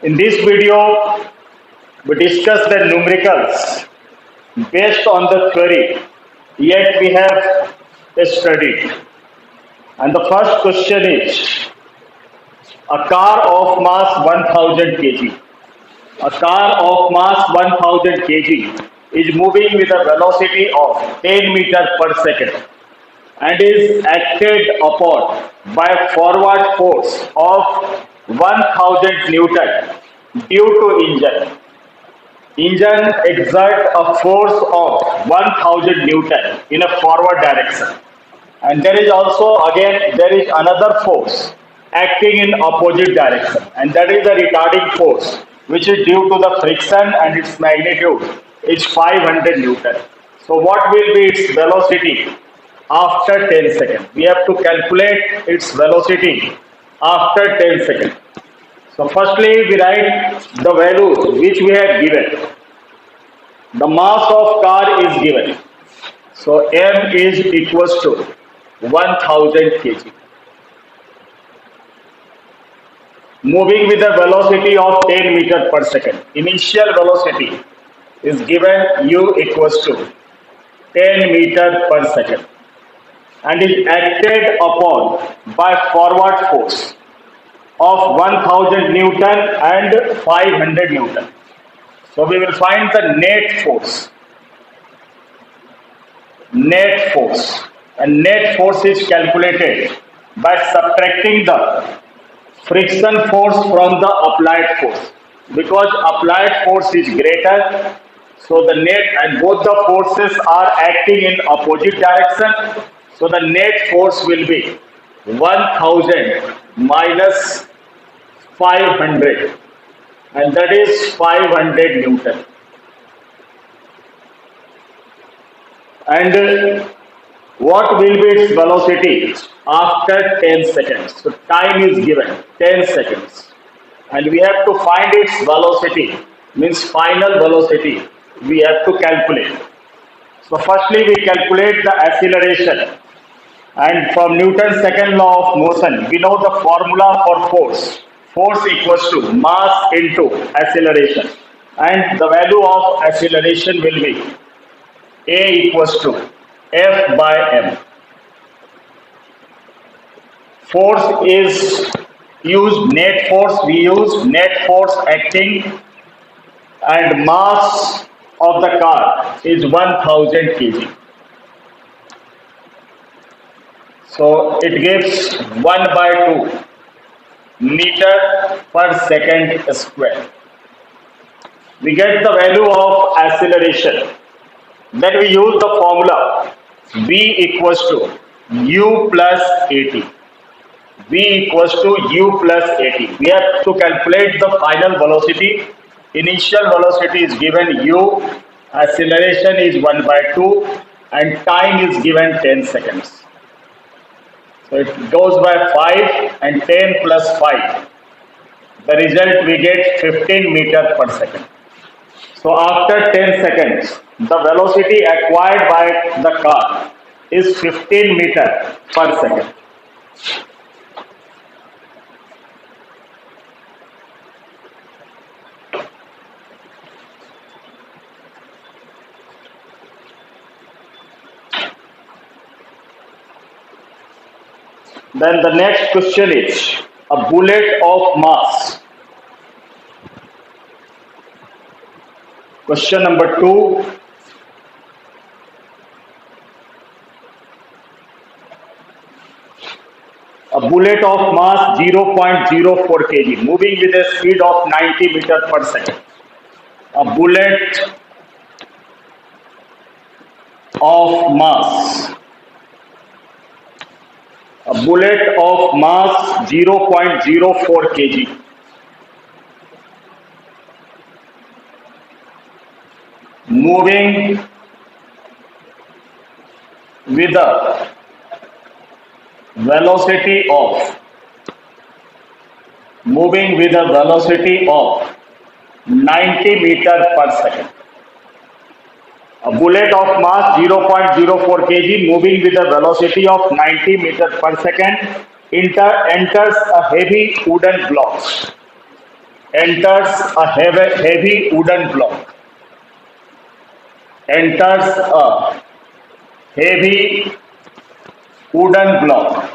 In this video, we discuss the numericals based on the theory yet we have studied. And the first question is a car of mass 1000 kg. A car of mass 1000 kg is moving with a velocity of 10 meter per second and is acted upon by forward force of 1000 Newton due to engine. Engine exerts a force of 1000 Newton in a forward direction. And there is also again there is another force acting in opposite direction, and that is the retarding force, which is due to the friction, and its magnitude is 500 Newton. So what will be its velocity after 10 seconds? We have to calculate its velocity after 10 seconds. So firstly we write the values which we have given. The mass of car is given. So m is equals to 1000 kg. Moving with a velocity of 10 meter per second. Initial velocity is given u equals to 10 meter per second and is acted upon by forward force of 1000 Newton and 500 Newton. So we will find the net force. Net force. And net force is calculated by subtracting the friction force from the applied force. Because applied force is greater, so the net, and both the forces are acting in opposite direction, so the net force will be 1000 minus 500, and that is 500 Newton. And what will be its velocity after 10 seconds? So time is given 10 seconds, and we have to find its velocity, means final velocity we have to calculate. So firstly we calculate the acceleration, and from Newton's second law of motion we know the formula for force. Force equals to mass into acceleration, and the value of acceleration will be A equals to F by m. Force is used, net force, we use net force acting, and mass of the car is 1000 kg. So it gives 1 by 2 meter per second square. We get the value of acceleration. Then we use the formula v equals to u plus at. V equals to u plus at. We have to calculate the final velocity. Initial velocity is given u, acceleration is 1 by 2, and time is given 10 seconds. So it goes by 5 and 10 plus 5. The result we get 15 meter per second. So after 10 seconds, the velocity acquired by the car is 15 meter per second. Then the next question is a bullet of mass. Question number 2. A bullet of mass 0.04 kg moving with a speed of 90 meter per second. A bullet of mass. A bullet of mass 0.04 kg moving with a velocity of 90 meter per second. A bullet of mass 0.04 kg moving with a velocity of 90 meter per second enters a heavy wooden block enters a heavy wooden block. Enters a heavy wooden block.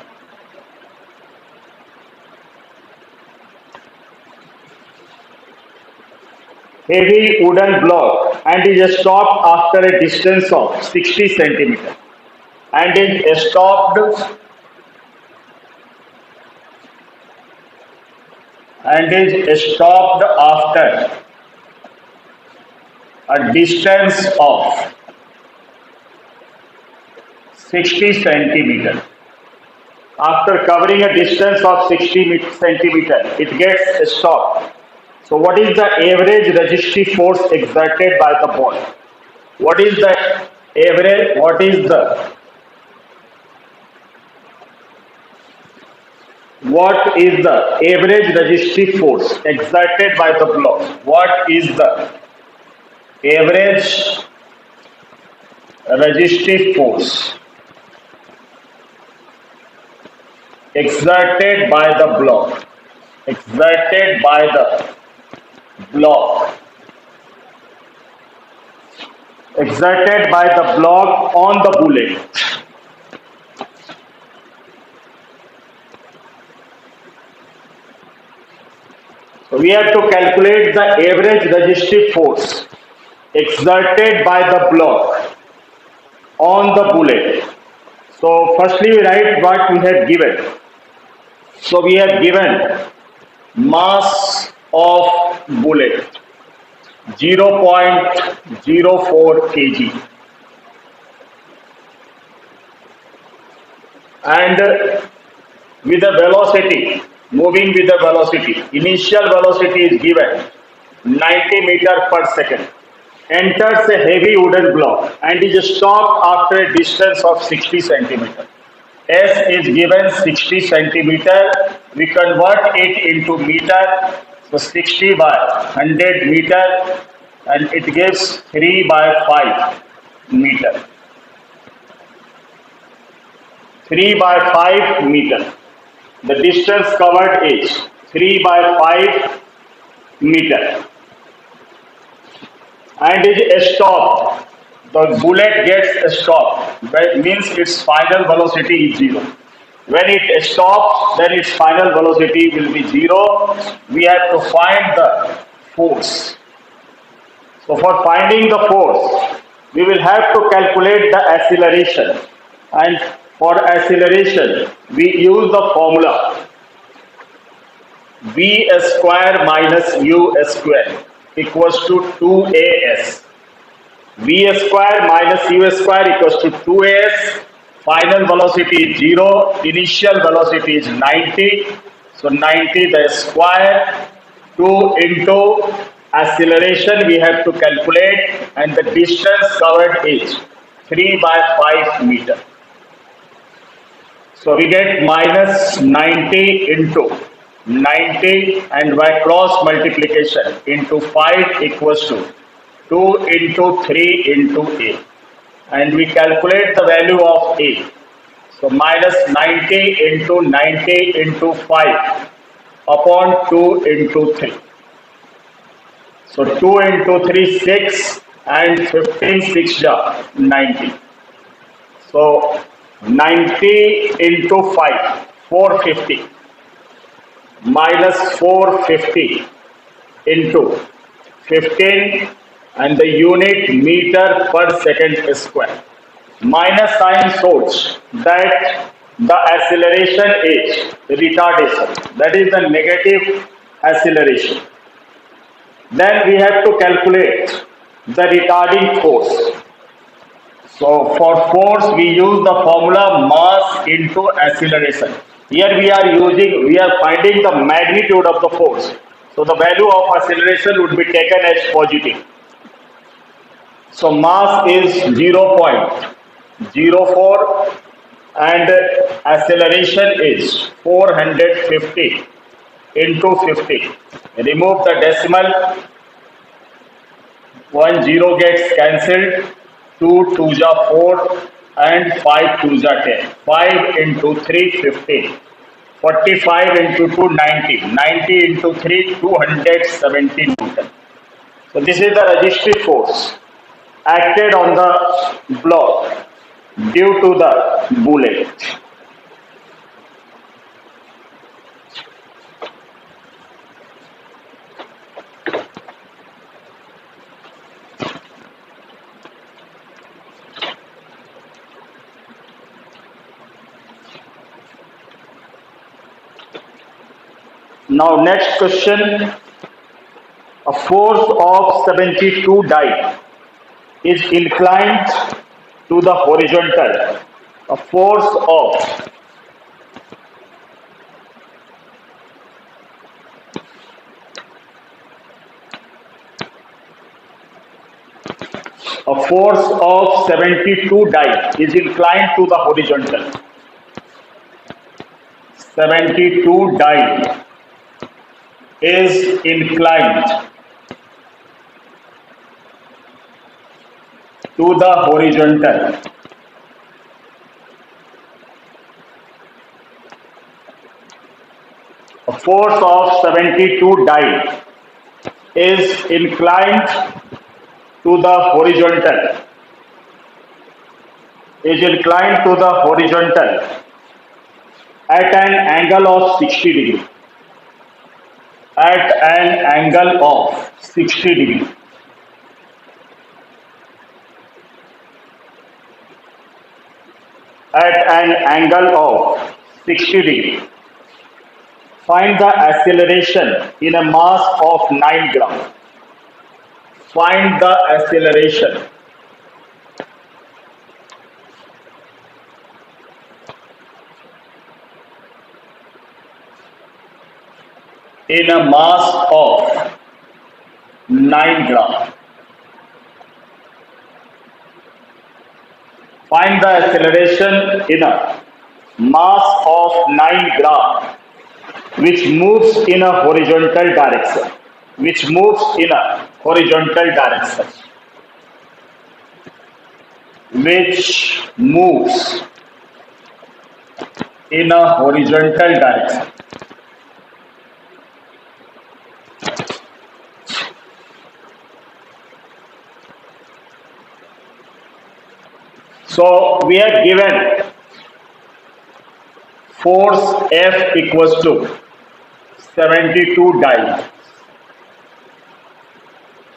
Heavy wooden block and is stopped after a distance of 60 centimeter and is stopped after a distance of 60 centimeter. After covering a distance of 60 centimeter, it gets stopped. So what is the average resistive force exerted by the ball? What is the average? What is the average resistive force exerted by the block? What is the average resistive force exerted by the block? Exerted by the block. Exerted by the block on the bullet. So we have to calculate the average resistive force exerted by the block on the bullet. So firstly we write what we have given. So we have given mass of bullet 0.04 kg and with the velocity, moving with the velocity, initial velocity is given 90 meter per second, enters a heavy wooden block and is stopped after a distance of 60 centimeter. S is given 60 centimeter, we convert it into meter, so 60 by 100 meter and it gives 3 by 5 meter. 3 by 5 meter. The distance covered is 3 by 5 meter and is stopped. The bullet gets stopped, means its final velocity is 0. When it stops, then its final velocity will be 0. We have to find the force. So for finding the force, we will have to calculate the acceleration, and for acceleration we use the formula v square minus u square equals to 2as. V square minus u square equals to 2as. Final velocity is 0, initial velocity is 90, so 90 the square, 2 into acceleration we have to calculate, and the distance covered is 3 by 5 meter. So we get minus 90 into 90 and by cross multiplication into 5 equals to 2 into 3 into A, and we calculate the value of A. So minus 90 into 90 into 5 upon 2 into 3. So 2 into 3 6 and 15 6 ja 90. So 90 into 5 450 minus 450 into 15 and the unit meter per second square. Minus sign shows that the acceleration is retardation, that is the negative acceleration. Then we have to calculate the retarding force. So for force we use the formula mass into acceleration. Here we are finding the magnitude of the force. So the value of acceleration would be taken as positive. So mass is 0.04 and acceleration is 450 into 50. Remove the decimal, 1 0 gets cancelled, 2 2 ja 4 and 5 2 ja 10. 5 into 3 15. 45 into 2, 90. 90 into 3, 270 Newton. So this is the resistive force acted on the block due to the bullet. Now next question, a force of 72 die is inclined to the horizontal. A force of a force of 72 die is inclined to the horizontal. 72 die is inclined to the horizontal. A force of 72 die is inclined to the horizontal. Is inclined to the horizontal at an angle of 60 degree. At an angle of 60 degree. At an angle of 60 degree. Find the acceleration in a mass of 9 gram. Find the acceleration in a mass of 9 gram. Find the acceleration in a mass of 9 gram which moves in a horizontal direction. Which moves in a horizontal direction. Which moves in a horizontal direction. So we are given force F equals to 72 die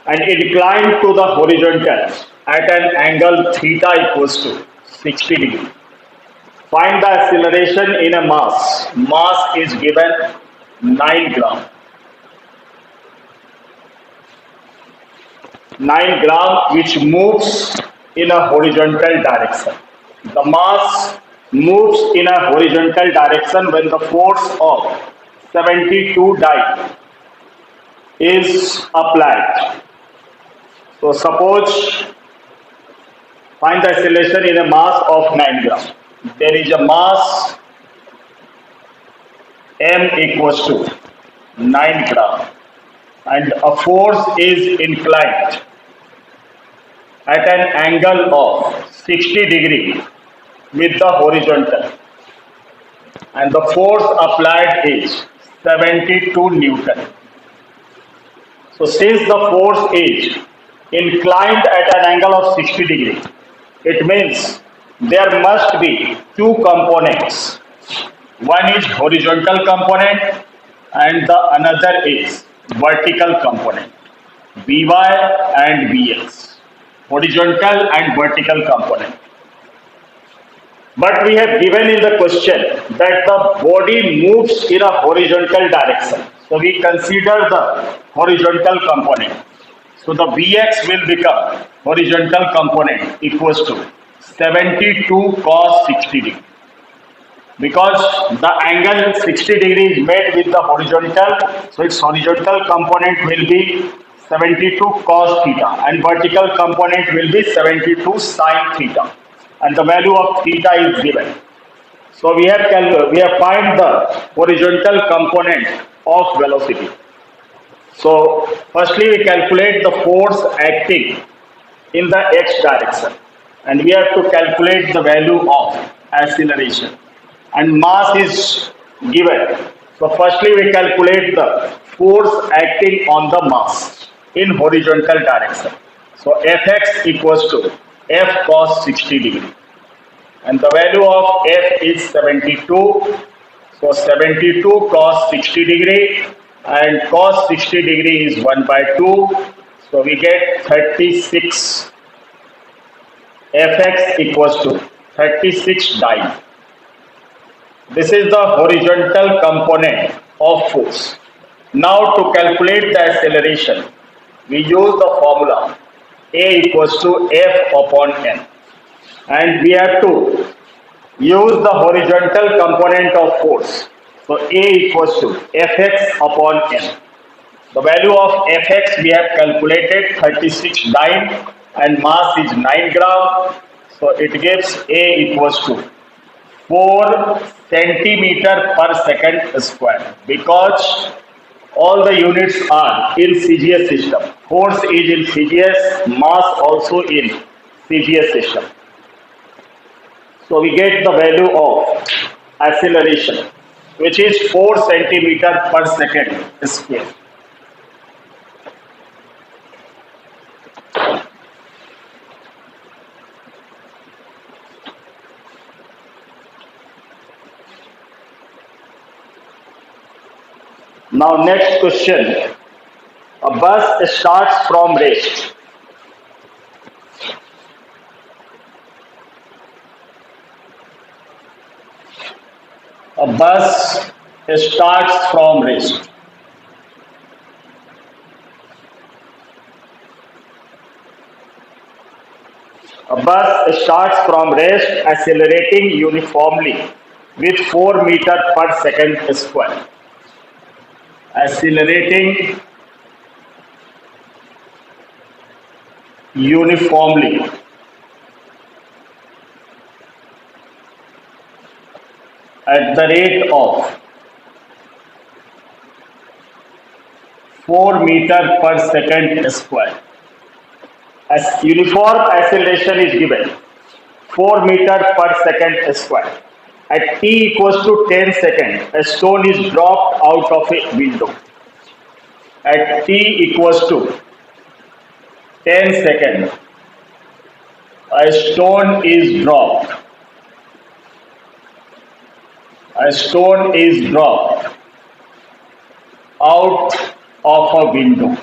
and inclined to the horizontal at an angle theta equals to 60 degree. Find the acceleration in a mass. Mass is given 9 gram. 9 gram which moves in a horizontal direction. The mass moves in a horizontal direction when the force of 72 die is applied. So suppose find the acceleration in a mass of 9 gram. There is a mass m equals to 9 gram and a force is inclined at an angle of 60 degree with the horizontal and the force applied is 72 Newton. So since the force is inclined at an angle of 60 degree, it means there must be two components. One is horizontal component and the another is vertical component, Vy and Vx. Horizontal and vertical component. But we have given in the question that the body moves in a horizontal direction. So we consider the horizontal component. So the Vx will become horizontal component equals to 72 cos 60 degree. Because the angle 60 degree is made with the horizontal, so its horizontal component will be 72 cos theta and vertical component will be 72 sin theta and the value of theta is given. So we have find the horizontal component of velocity. So firstly we calculate the force acting in the x direction and we have to calculate the value of acceleration and mass is given. So firstly we calculate the force acting on the mass in horizontal direction. So Fx equals to F cos 60 degree, and the value of F is 72. So 72 cos 60 degree, and cos 60 degree is 1 by 2. So we get 36. Fx equals to 36 dyne. This is the horizontal component of force. Now to calculate the acceleration, we use the formula A equals to F upon n, and we have to use the horizontal component of force. So A equals to Fx upon n. The value of Fx we have calculated 36 dyne, and mass is 9 gram. So it gives A equals to 4 centimeter per second square, because all the units are in CGS system. Force is in CGS, mass also in CGS system. So we get the value of acceleration, which is 4 centimeter per second square. Now next question. A bus starts from rest. A bus starts from rest. A bus starts from rest, accelerating uniformly with 4 meter per second square. Accelerating uniformly at the rate of 4 meter per second square. As uniform acceleration is given 4 meter per second square. At t equals to 10 seconds, a stone is dropped out of a window. At t equals to 10 seconds, a stone is dropped. A stone is dropped out of a window.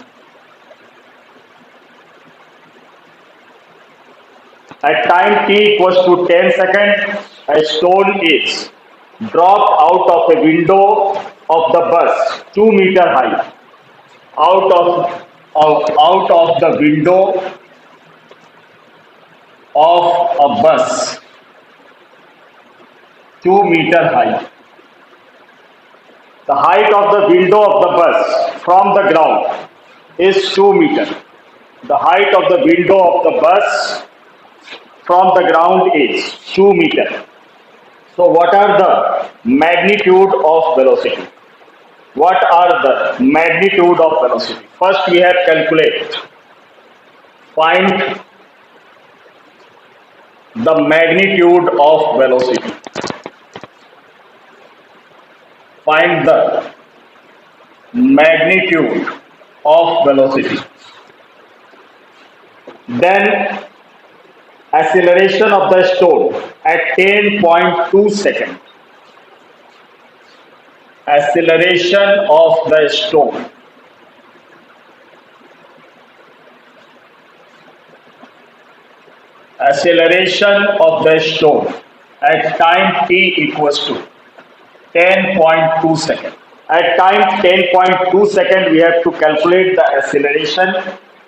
At time t equals to 10 seconds, a stone is dropped out of a window of the bus 2 meter high. Out of the window of a bus 2 meter high. The height of the window of the bus from the ground is 2 meter. The height of the window of the bus from the ground is 2 meter. So what are the magnitude of velocity? What are the magnitude of velocity? First we have calculate. Find the magnitude of velocity. Find the magnitude of velocity. Then acceleration of the stone at 10.2 seconds. Acceleration of the stone at time t equals to 10.2 seconds. At time 10.2 seconds, we have to calculate the acceleration,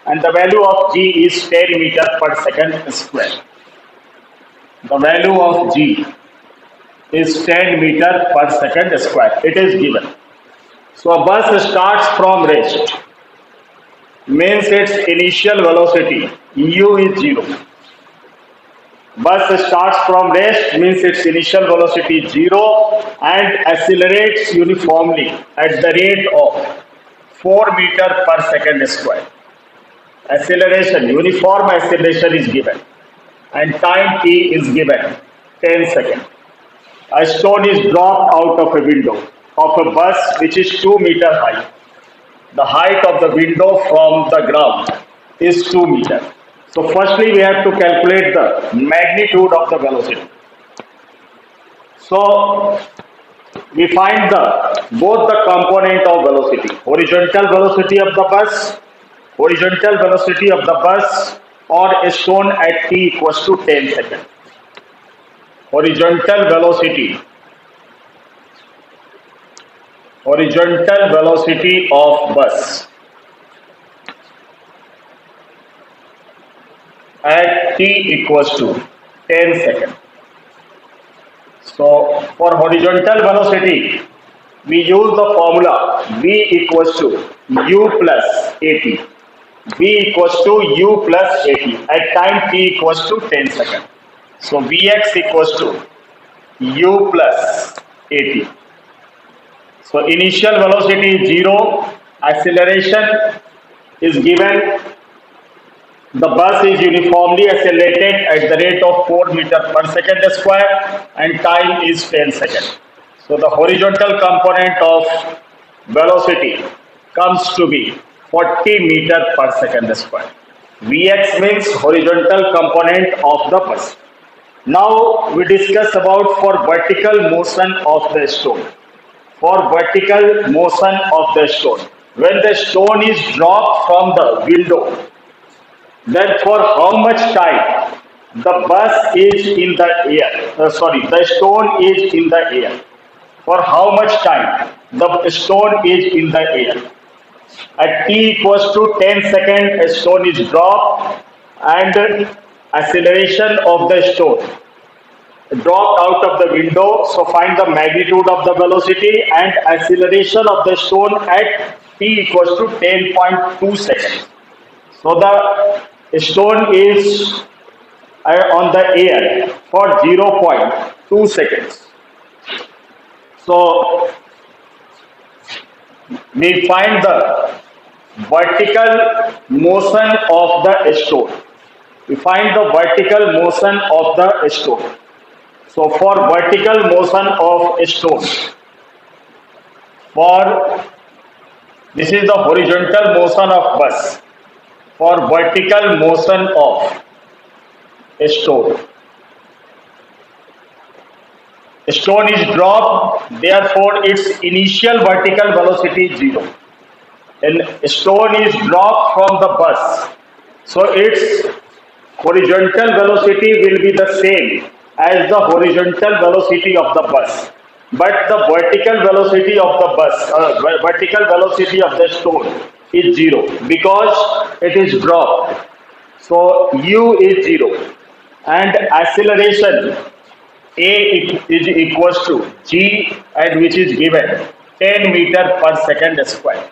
and the value of g is 10 meter per second square. The value of g is 10 meter per second square. It is given. So a bus starts from rest, means its initial velocity u is 0. Bus starts from rest means its initial velocity is 0 and accelerates uniformly at the rate of 4 meter per second square. Acceleration, uniform acceleration is given, and time t is given 10 seconds. A stone is dropped out of a window of a bus which is 2 meter high. The height of the window from the ground is 2 meters. So firstly we have to calculate the magnitude of the velocity. So we find the both the component of velocity, horizontal velocity of the bus, horizontal velocity of the bus or a stone at t equals to 10 seconds. Horizontal velocity, horizontal velocity of bus at t equals to 10 seconds. So for horizontal velocity, we use the formula v equals to u plus at. V equals to u plus at at time t equals to 10 seconds. So vx equals to u plus at. So initial velocity is 0, acceleration is given. The bus is uniformly accelerated at the rate of 4 meters per second square and time is 10 seconds. So the horizontal component of velocity comes to be 40 meters per second square. Vx means horizontal component of the bus. Now we discuss about for vertical motion of the stone. For vertical motion of the stone, when the stone is dropped from the window, then for how much time the bus is in the air, the stone is in the air. For how much time the stone is in the air? At t equals to 10 seconds, a stone is dropped and acceleration of the stone dropped out of the window. So find the magnitude of the velocity and acceleration of the stone at t equals to 10.2 seconds. So the stone is on the air for 0.2 seconds. So we find the vertical motion of the stone. We find the vertical motion of the stone. So for vertical motion of a stone, for this is the horizontal motion of bus. For vertical motion of a stone, a stone is dropped, therefore its initial vertical velocity is 0. And a stone is dropped from the bus, so its horizontal velocity will be the same as the horizontal velocity of the bus, but the vertical velocity of the bus, vertical velocity of the stone is 0 because it is dropped. So u is 0 and acceleration a is equals to g and which is given 10 meter per second square.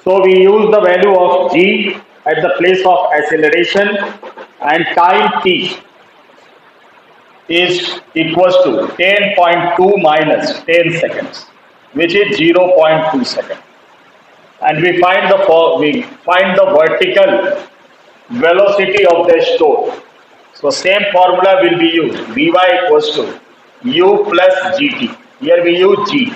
So we use the value of g at the place of acceleration and time t is equals to 10.2 minus 10 seconds, which is 0.2 seconds. And we find the vertical velocity of the stone. So same formula will be used. Vy equals to u plus gt. Here we use g,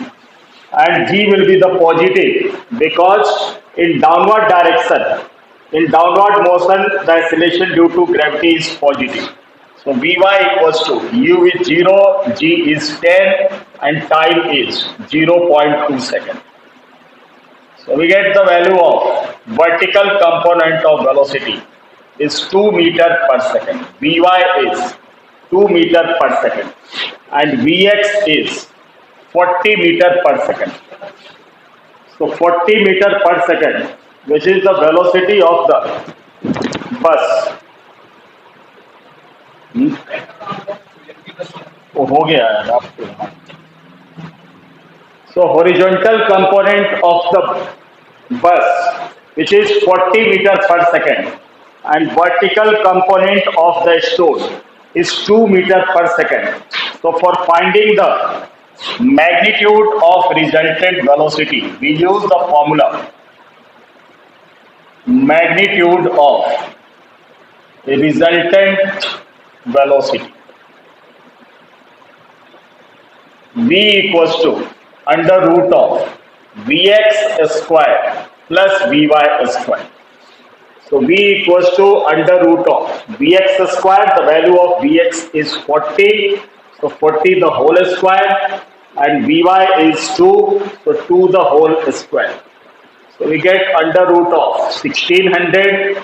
and g will be the positive because in downward direction, in downward motion, the acceleration due to gravity is positive. So Vy equals to u is 0, g is 10 and time is 0.2 seconds. So we get the value of vertical component of velocity is 2 meter per second. Vy is 2 meter per second and Vx is 40 meter per second. So 40 meter per second, which is the velocity of the bus. वो हो गया यार आपको. So horizontal component of the bus, which is 40 meter per second, and vertical component of the stone is 2 meter per second. So for finding the magnitude of resultant velocity, we use the formula magnitude of resultant velocity. V equals to under root of Vx square plus Vy square. So V equals to under root of Vx square. The value of Vx is 40. So 40 the whole square, and Vy is 2. So 2 the whole square. So we get under root of 1600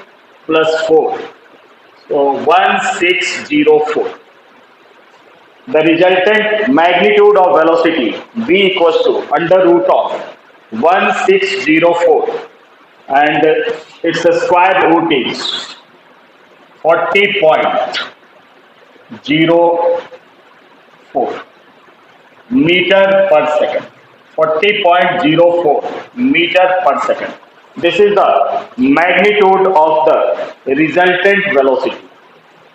plus 4. So 1604. The resultant magnitude of velocity V equals to under root of 1604, and its square root is 40.04 meter per second. 40.04 meter per second. This is the magnitude of the resultant velocity.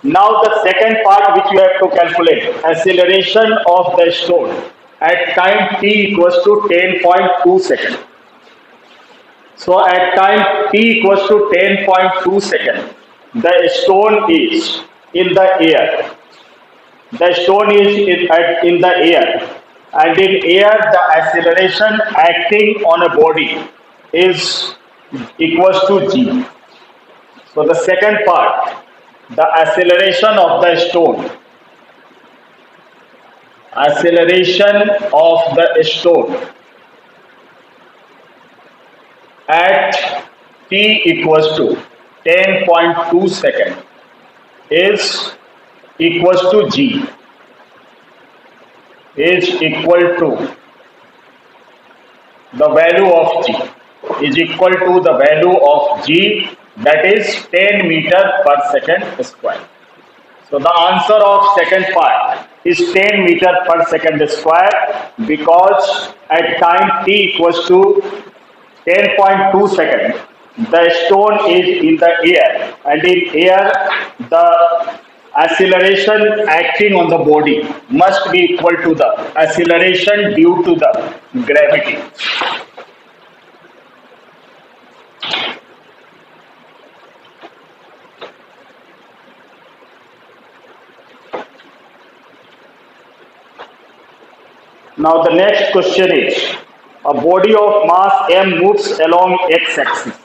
Now the second part which you have to calculate, acceleration of the stone at time t equals to 10.2 seconds. So at time t equals to 10.2 seconds, the stone is in the air. The stone is in the air, and in air the acceleration acting on a body is equals to g. So the second part, the acceleration of the stone, at t equals to 10.2 seconds is equals to g, is equal to the value of g, is equal to the value of g, that is 10 meter per second square. So the answer of second part is 10 meter per second square, because at time t equals to 10.2 seconds, the stone is in the air, and in air the acceleration acting on the body must be equal to the acceleration due to the gravity. Now the next question is, a body of mass m moves along x-axis.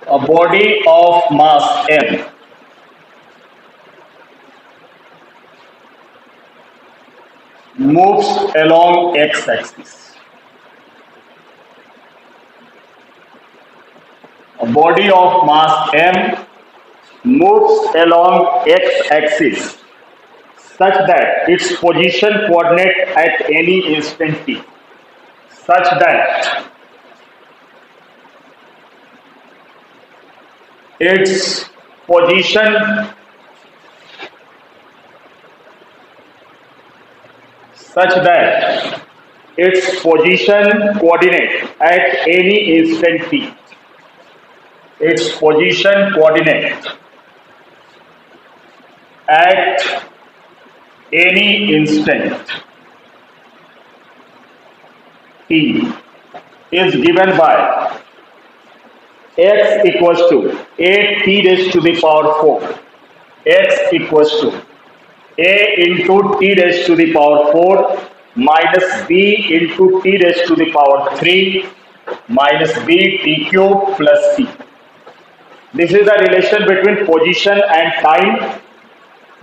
A body of mass m moves along x-axis. A body of mass m moves along x-axis such that its position coordinate at any instant t, such that its position coordinate at any instant t, its position coordinate at any instant t is given by x equals to a t raised to the power 4, x equals to a into t raised to the power 4 minus b into t raised to the power 3 minus b t cube plus c. This is the relation between position and time,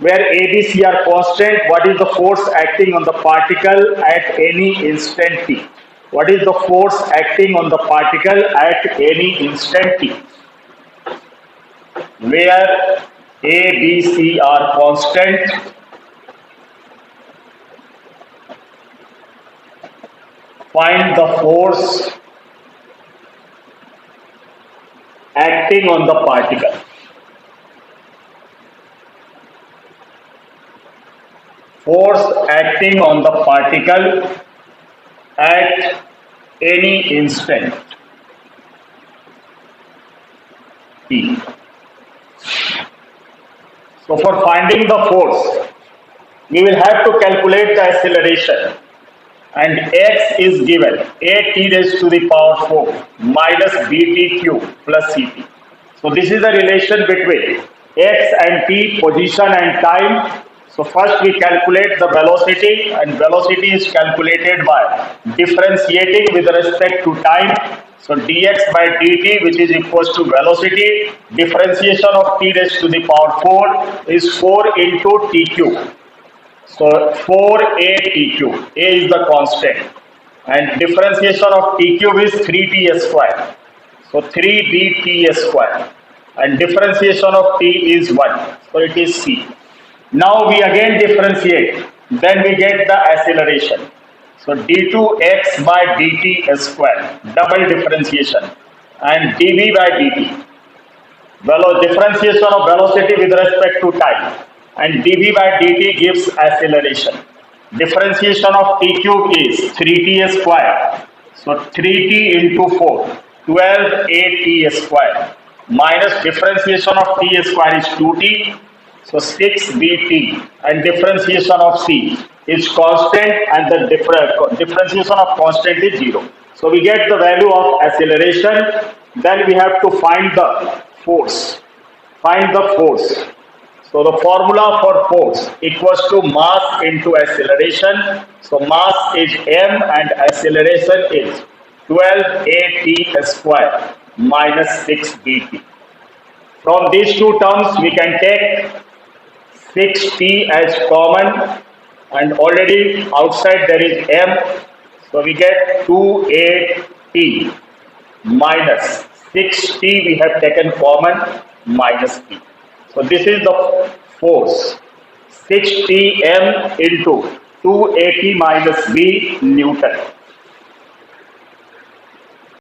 where a, b, c are constant. What is the force acting on the particle at any instant t? What is the force acting on the particle at any instant t? Where a, b, c are constant, find the force acting on the particle. Force acting on the particle at any instant t. So for finding the force, we will have to calculate the acceleration, and x is given a t raised to the power 4 minus bt cube plus ct. So this is the relation between x and t, position and time. So first we calculate the velocity, and velocity is calculated by differentiating with respect to time. So dx by dt, which is equals to velocity, differentiation of t raised to the power 4 is 4 into t cube. So 4a t cube, a is the constant, and differentiation of t cube is 3t square. So 3dt square, and differentiation of t is 1. So it is c. Now we again differentiate, then we get the acceleration. So d2x by dt square, double differentiation, and dv by dt, differentiation of velocity with respect to time, and dv by dt gives acceleration. Differentiation of t cube is 3t square. So 3t into 4, 12a square, minus differentiation of t square is 2t. So 6bt, and differentiation of c is constant, and the differentiation of constant is 0. So we get the value of acceleration. Then we have to find the force. Find the force. So the formula for force equals to mass into acceleration. So mass is m and acceleration is 12at square minus 6bt. From these two terms we can take 6t as common, and already outside there is m. So we get 2at minus 6t we have taken common minus t. So this is the force, 6tm into 2at minus b Newton.